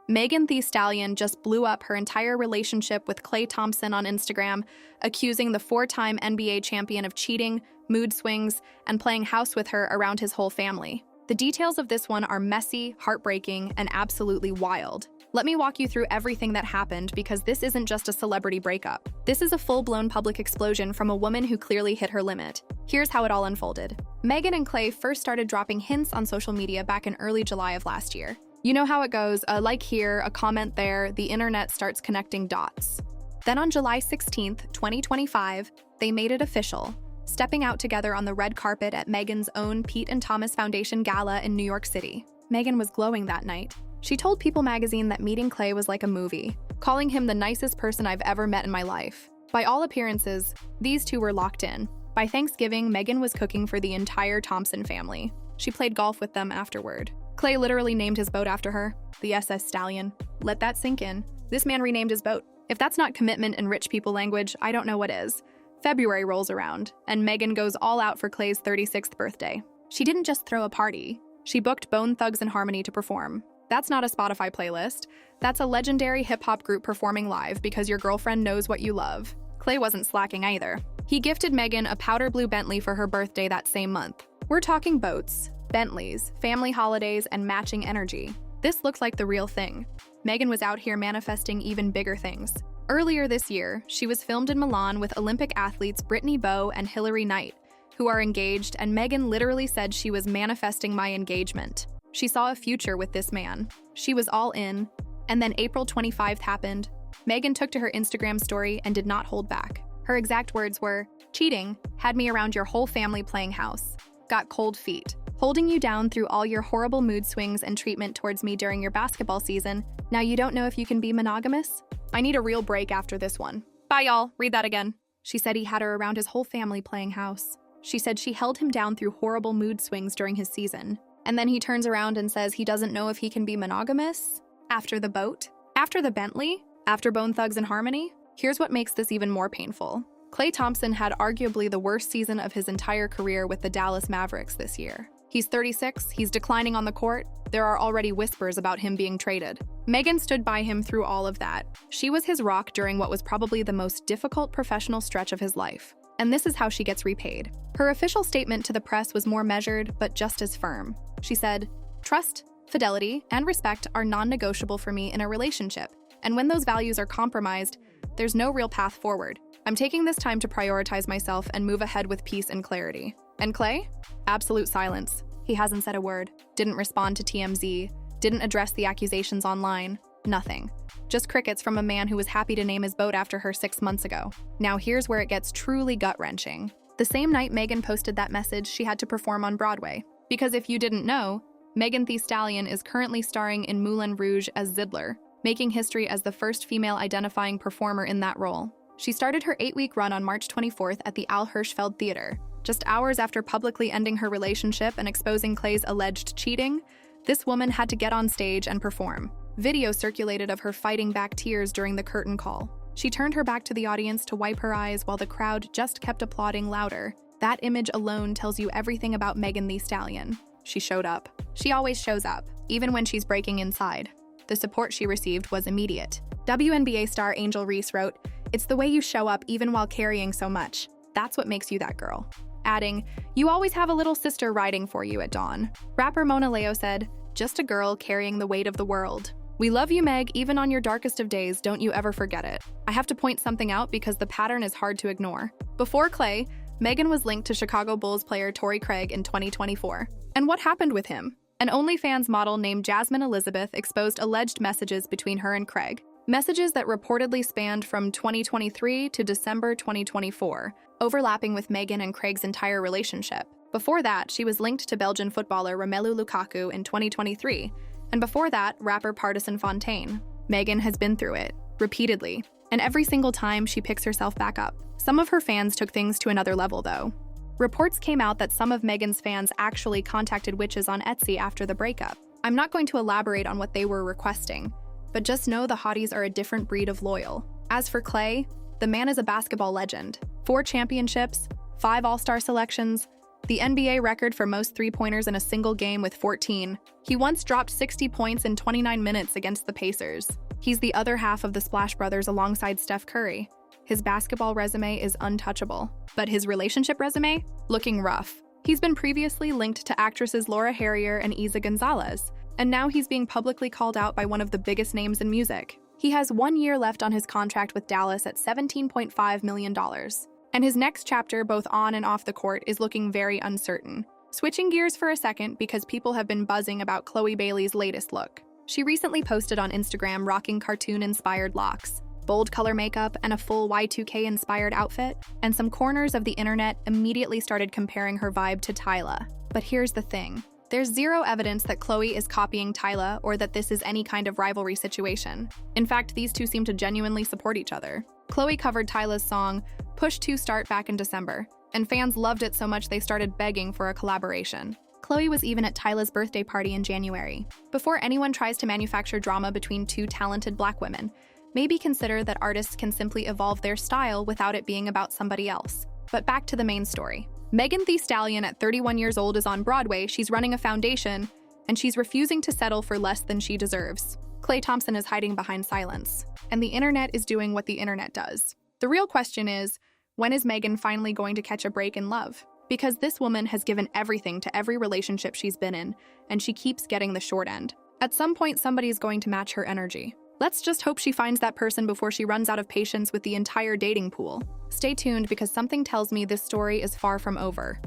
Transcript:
Megan Thee Stallion just blew up her entire relationship with Klay Thompson on Instagram, accusing the four-time NBA champion of cheating, mood swings, and playing house with her around his whole family. The details of this one are messy, heartbreaking, and absolutely wild. Let me walk you through everything that happened because this isn't just a celebrity breakup. This is a full-blown public explosion from a woman who clearly hit her limit. Here's how it all unfolded. Megan and Klay first started dropping hints on social media back in early July of last year. You know how it goes, a like here, a comment there, the internet starts connecting dots. Then on July 16th, 2025, they made it official, stepping out together on the red carpet at Megan's own Pete and Thomas Foundation Gala in New York City. Megan was glowing that night. She told People magazine that meeting Klay was like a movie, calling him the nicest person I've ever met in my life. By all appearances, these two were locked in. By Thanksgiving, Megan was cooking for the entire Thompson family. She played golf with them afterward. Klay literally named his boat after her, the SS Stallion. Let that sink in. This man renamed his boat. If that's not commitment in rich people language, I don't know what is. February rolls around, and Megan goes all out for Klay's 36th birthday. She didn't just throw a party. She booked Bone Thugs-n-Harmony to perform. That's not a Spotify playlist. That's a legendary hip-hop group performing live because your girlfriend knows what you love. Klay wasn't slacking either. He gifted Megan a powder blue Bentley for her birthday that same month. We're talking boats, Bentleys, family holidays, and matching energy. This looked like the real thing. Megan was out here manifesting even bigger things. Earlier this year, she was filmed in Milan with Olympic athletes Brittany Bowe and Hilary Knight, who are engaged, and Megan literally said she was manifesting my engagement. She saw a future with this man. She was all in. And then April 25th happened. Megan took to her Instagram story and did not hold back. Her exact words were, "Cheating had me around your whole family playing house. Got cold feet. Holding you down through all your horrible mood swings and treatment towards me during your basketball season. Now you don't know if you can be monogamous? I need a real break after this one. Bye, y'all. Read that again." She said he had her around his whole family playing house. She said she held him down through horrible mood swings during his season. And then he turns around and says he doesn't know if he can be monogamous? After the boat? After the Bentley? After Bone Thugs-n-Harmony? Here's what makes this even more painful. Klay Thompson had arguably the worst season of his entire career with the Dallas Mavericks this year. He's 36, he's declining on the court, there are already whispers about him being traded. Megan stood by him through all of that. She was his rock during what was probably the most difficult professional stretch of his life. And this is how she gets repaid. Her official statement to the press was more measured, but just as firm. She said, "Trust, fidelity, and respect are non-negotiable for me in a relationship. And when those values are compromised, there's no real path forward. I'm taking this time to prioritize myself and move ahead with peace and clarity." And Klay? Absolute silence. He hasn't said a word, didn't respond to TMZ, didn't address the accusations online, nothing. Just crickets from a man who was happy to name his boat after her 6 months ago. Now here's where it gets truly gut-wrenching. The same night Megan posted that message, she had to perform on Broadway. Because if you didn't know, Megan Thee Stallion is currently starring in Moulin Rouge as Zidler, making history as the first female-identifying performer in that role. She started her 8-week run on March 24th at the Al Hirschfeld Theater. Just hours after publicly ending her relationship and exposing Klay's alleged cheating, this woman had to get on stage and perform. Video circulated of her fighting back tears during the curtain call. She turned her back to the audience to wipe her eyes while the crowd just kept applauding louder. That image alone tells you everything about Megan Thee Stallion. She showed up. She always shows up, even when she's breaking inside. The support she received was immediate. WNBA star Angel Reese wrote, "It's the way you show up even while carrying so much. That's what makes you that girl." Adding, "You always have a little sister riding for you at dawn." Rapper Mona Leo said, "Just a girl carrying the weight of the world. We love you, Meg, even on your darkest of days, don't you ever forget it." I have to point something out because the pattern is hard to ignore. Before Klay, Megan was linked to Chicago Bulls player Torrey Craig in 2024. And what happened with him? An OnlyFans model named Jasmine Elizabeth exposed alleged messages between her and Craig. Messages that reportedly spanned from 2023 to December 2024, overlapping with Megan and Craig's entire relationship. Before that, she was linked to Belgian footballer Romelu Lukaku in 2023, and before that, rapper Pardison Fontaine. Megan has been through it, repeatedly, and every single time she picks herself back up. Some of her fans took things to another level, though. Reports came out that some of Megan's fans actually contacted witches on Etsy after the breakup. I'm not going to elaborate on what they were requesting, but just know the hotties are a different breed of loyal. As for Klay, the man is a basketball legend. 4 championships, 5 All-Star selections, the NBA record for most three-pointers in a single game with 14. He once dropped 60 points in 29 minutes against the Pacers. He's the other half of the Splash Brothers alongside Steph Curry. His basketball resume is untouchable, but his relationship resume? Looking rough. He's been previously linked to actresses Laura Harrier and Isa Gonzalez, and now he's being publicly called out by one of the biggest names in music. He has 1 year left on his contract with Dallas at $17.5 million. And his next chapter, both on and off the court, is looking very uncertain. Switching gears for a second because people have been buzzing about Chloe Bailey's latest look. She recently posted on Instagram rocking cartoon-inspired locks, bold color makeup, and a full Y2K-inspired outfit, and some corners of the internet immediately started comparing her vibe to Tyla. But here's the thing. There's zero evidence that Chloe is copying Tyla or that this is any kind of rivalry situation. In fact, these two seem to genuinely support each other. Chloe covered Tyla's song, Push to Start, back in December, and fans loved it so much they started begging for a collaboration. Chloe was even at Tyla's birthday party in January. Before anyone tries to manufacture drama between two talented Black women, maybe consider that artists can simply evolve their style without it being about somebody else. But back to the main story. Megan Thee Stallion, at 31 years old, is on Broadway, she's running a foundation, and she's refusing to settle for less than she deserves. Klay Thompson is hiding behind silence, and the internet is doing what the internet does. The real question is, when is Megan finally going to catch a break in love? Because this woman has given everything to every relationship she's been in, and she keeps getting the short end. At some point, somebody's going to match her energy. Let's just hope she finds that person before she runs out of patience with the entire dating pool. Stay tuned because something tells me this story is far from over.